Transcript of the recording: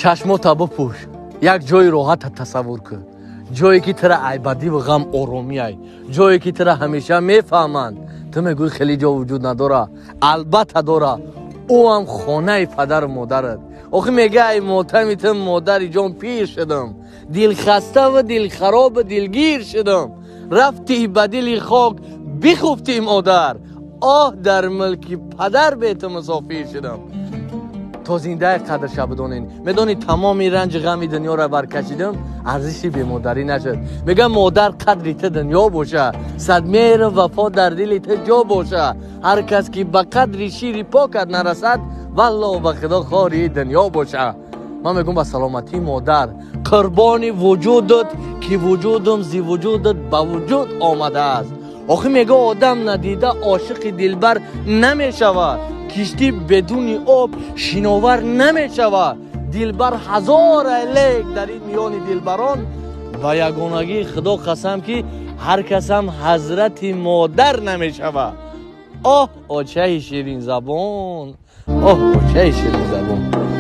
چشماتا بپوش یک جای راحت تصور کن جایی که ترا عیبادی و غم آرامی ای جایی که ترا همیشه میفهمند تو میگوی خیلی جا وجود نداره البته داره او هم خانه پدر و مادرت آخه میگه ای ماتمیت مادری جان پیر شدم دل خسته و دل خراب و دلگیر شدم رفتی به دل خاک بخفتی مادر آه در ملک پدر بیت مسافر شدم تا زنده قدرش بدونین میدونی تمام رنج غم دنیا را برکشیدم ارزشی به مادری نشد میگم مادر قدری ته دنیا باشه صدمه وفا در دل ته جا باشه هر کس که به قدر شیر پاکت نرسد والله به خدا خاری دنیا باشه من میگم با سلامتی مادر قربان وجودت که وجودم زی وجودت به وجود آمده است آخه میگه آدم ندیده عاشق دلبر نمیشود کشتی بدون آب شناور نمیشود دلبر هزار لیک در این میان دلبران و یگانگی خدا قسم که هر کس هم حضرت مادر نمیشود آه چه شیرین زبان آه چه شیرین زبان